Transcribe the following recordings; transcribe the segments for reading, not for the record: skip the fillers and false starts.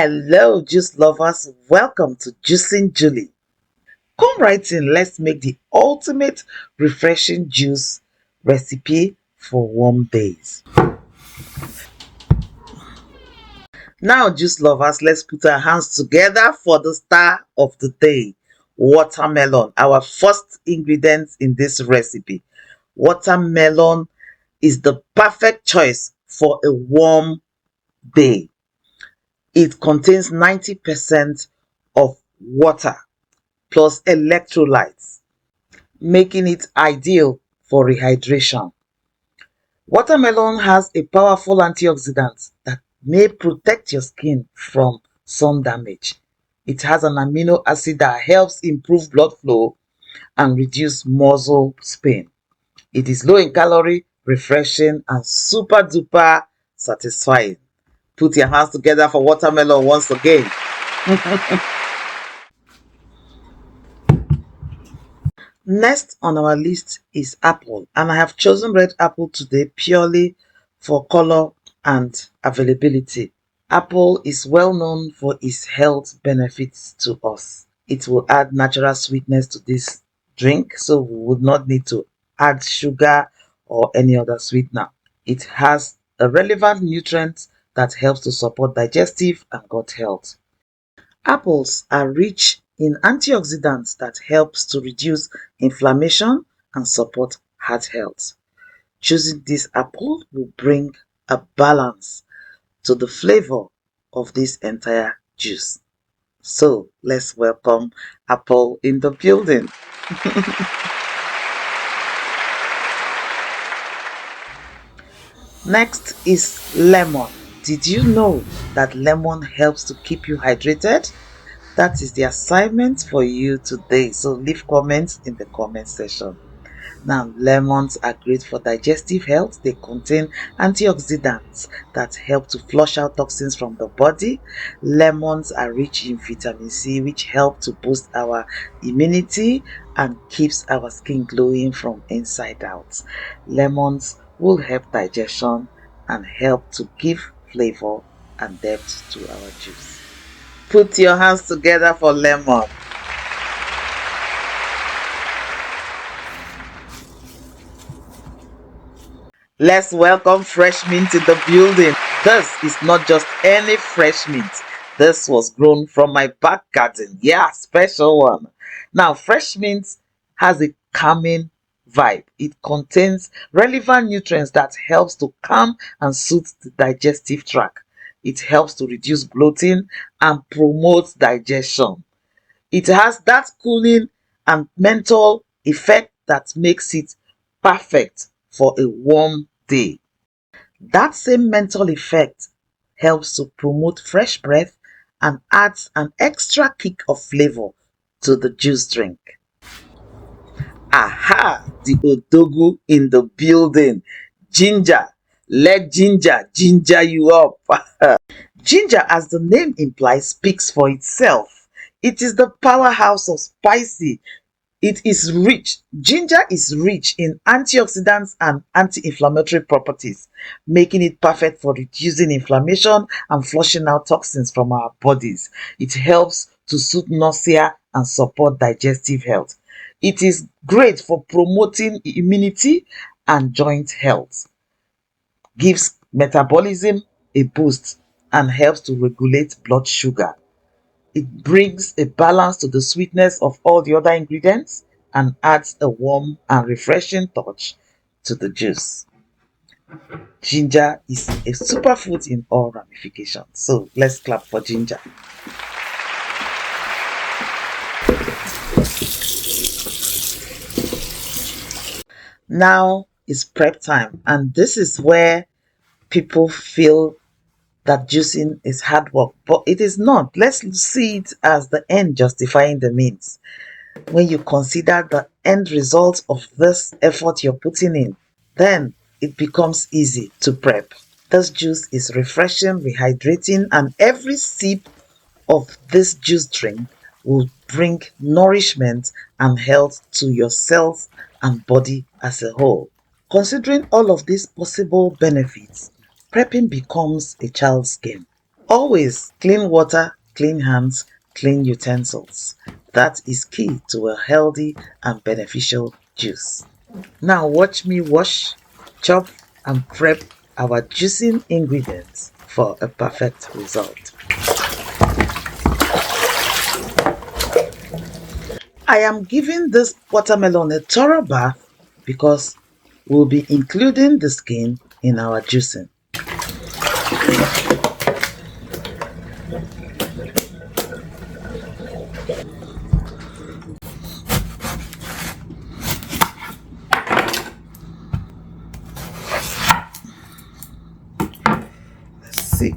Hello, juice lovers. Welcome to Juicing Julie. Come right in. Let's make the ultimate refreshing juice recipe for warm days. Now, juice lovers, let's put our hands together for the star of the day, watermelon, our first ingredient in this recipe. Watermelon is the perfect choice for a warm day. It contains 90% of water plus electrolytes, making it ideal for rehydration. Watermelon has a powerful antioxidant that may protect your skin from sun damage. It has an amino acid that helps improve blood flow and reduce muscle pain. It is low in calorie, refreshing, and super duper satisfying. Put your hands together for watermelon once again. Next on our list is apple, and I have chosen red apple today purely for color and availability. Apple is well known for its health benefits to us. It will add natural sweetness to this drink, so we would not need to add sugar or any other sweetener. It has a relevant nutrient that helps to support digestive and gut health. Apples are rich in antioxidants that helps to reduce inflammation and support heart health. Choosing this apple will bring a balance to the flavor of this entire juice. So let's welcome apple in the building. Next is lemon. Did you know that lemon helps to keep you hydrated? That is the assignment for you today. So leave comments in the comment section. Now, lemons are great for digestive health. They contain antioxidants that help to flush out toxins from the body. Lemons are rich in vitamin C, which help to boost our immunity and keeps our skin glowing from inside out. Lemons will help digestion and help to give flavor and depth to our juice. Put your hands together for lemon. Let's welcome fresh mint in the building. This is not just any fresh mint. This was grown from my back garden. Yeah, special one. Now, fresh mint has a calming vibe. It contains relevant nutrients that helps to calm and soothe the digestive tract. It helps to reduce bloating and promotes digestion. It has that cooling and menthol effect that makes it perfect for a warm day. That same menthol effect helps to promote fresh breath and adds an extra kick of flavor to the juice drink. Aha! The Odogu in the building. Ginger. Let ginger you up. Ginger, as the name implies, speaks for itself. It is the powerhouse of spicy. Ginger is rich in antioxidants and anti-inflammatory properties, making it perfect for reducing inflammation and flushing out toxins from our bodies. It helps to soothe nausea and support digestive health. It is great for promoting immunity and joint health, gives metabolism a boost, and helps to regulate blood sugar. It brings a balance to the sweetness of all the other ingredients and adds a warm and refreshing touch to the juice. Ginger is a superfood in all ramifications. So let's clap for ginger. Now is prep time, and this is where people feel that juicing is hard work, but it is not. Let's see it as the end justifying the means. When you consider the end result of this effort you're putting in, then it becomes easy to prep. This juice is refreshing, rehydrating, and every sip of this juice drink will bring nourishment and health to your cells and body as a whole. Considering all of these possible benefits, prepping becomes a child's game. Always clean water, clean hands, clean utensils. That is key to a healthy and beneficial juice. Now watch me wash, chop and prep our juicing ingredients for a perfect result. I am giving this watermelon a thorough bath because we'll be including the skin in our juicing. Let's see.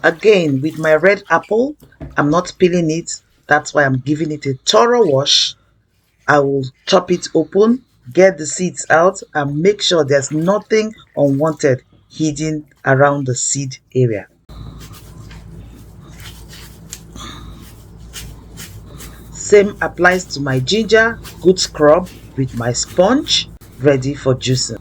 Again, with my red apple, I'm not peeling it. That's why I'm giving it a thorough wash. I will chop it open, get the seeds out, and make sure there's nothing unwanted hidden around the seed area. Same applies to my ginger, good scrub with my sponge, ready for juicing.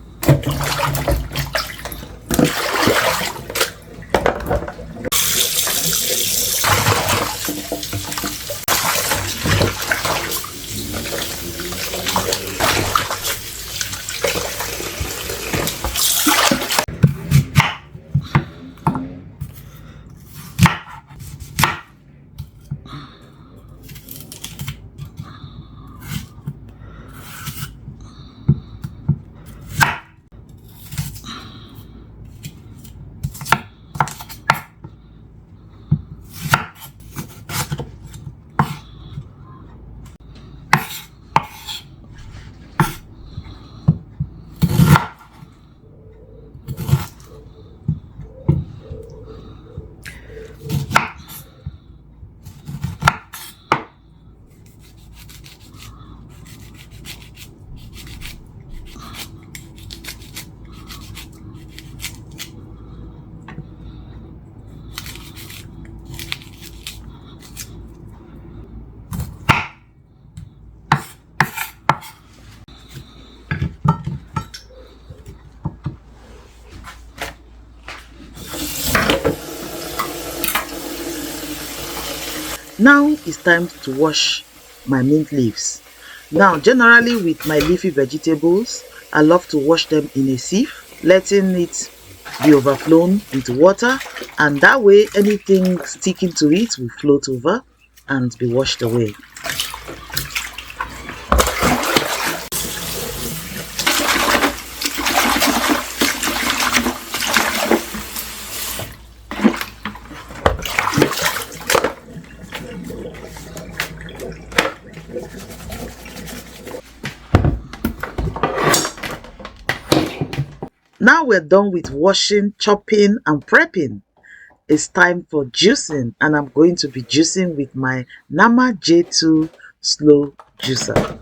Now it's time to wash my mint leaves. Now, generally with my leafy vegetables, I love to wash them in a sieve, letting it be overflown into water, and that way anything sticking to it will float over and be washed away. Now we're done with washing, chopping and prepping. It's time for juicing, and I'm going to be juicing with my Nama J2 slow juicer.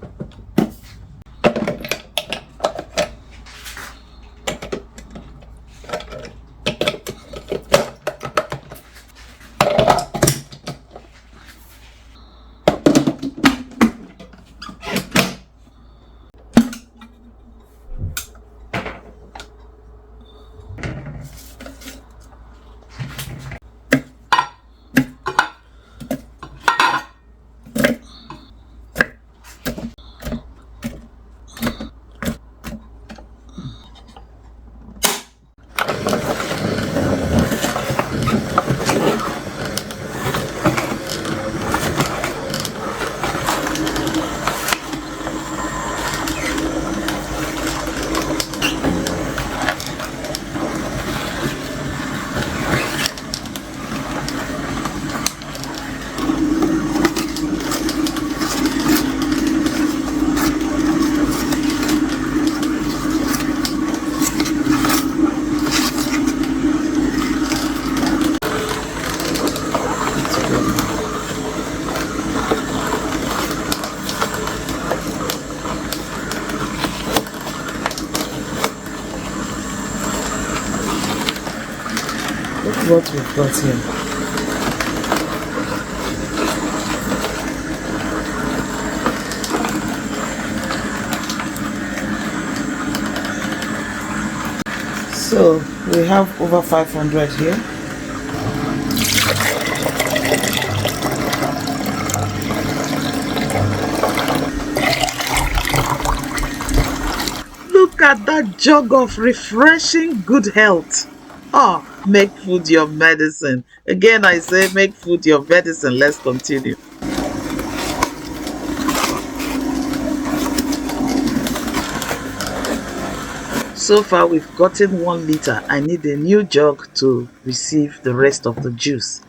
what we've got here. So we have over 500 here. Look at that jug of refreshing good health. Oh, make food your medicine. Again, I say make food your medicine. Let's continue. So far, we've gotten 1 liter. I need a new jug to receive the rest of the juice.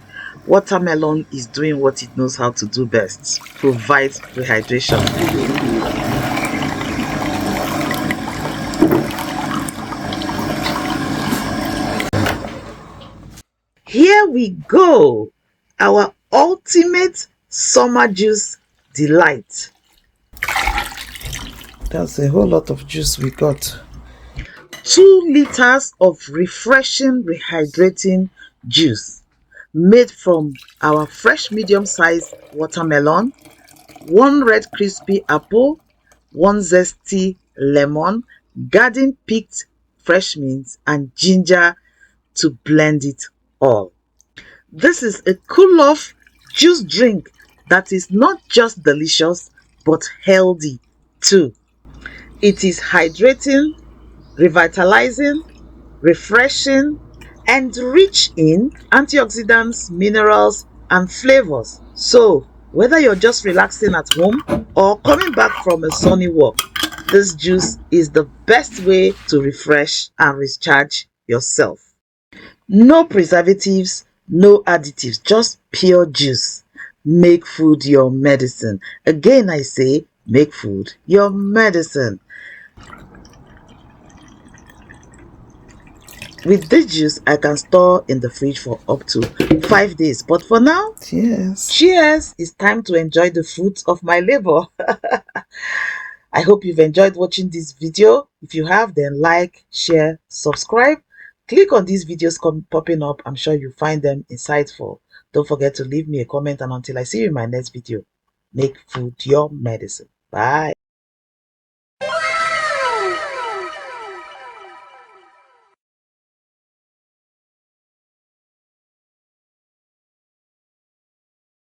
Watermelon is doing what it knows how to do best, provide rehydration. Here we go, our ultimate summer juice delight. That's a whole lot of juice we got. 2 liters of refreshing, rehydrating juice made from our fresh medium-sized watermelon, 1 red crispy apple, 1 zesty lemon, garden-picked fresh mint, and ginger to blend it all. This is a cool-off juice drink that is not just delicious but healthy too. It is hydrating, revitalizing, refreshing, and rich in antioxidants, minerals, and flavors. So, whether you're just relaxing at home or coming back from a sunny walk, this juice is the best way to refresh and recharge yourself. No preservatives, no additives, just pure juice. Make food your medicine. Again, I say, make food your medicine. With this juice, I can store in the fridge for up to 5 days. But for now, cheers. It's time to enjoy the fruits of my labor. I hope you've enjoyed watching this video. If you have, then like, share, subscribe. Click on these videos popping up. I'm sure you'll find them insightful. Don't forget to leave me a comment, and until I see you in my next video, make food your medicine. Bye.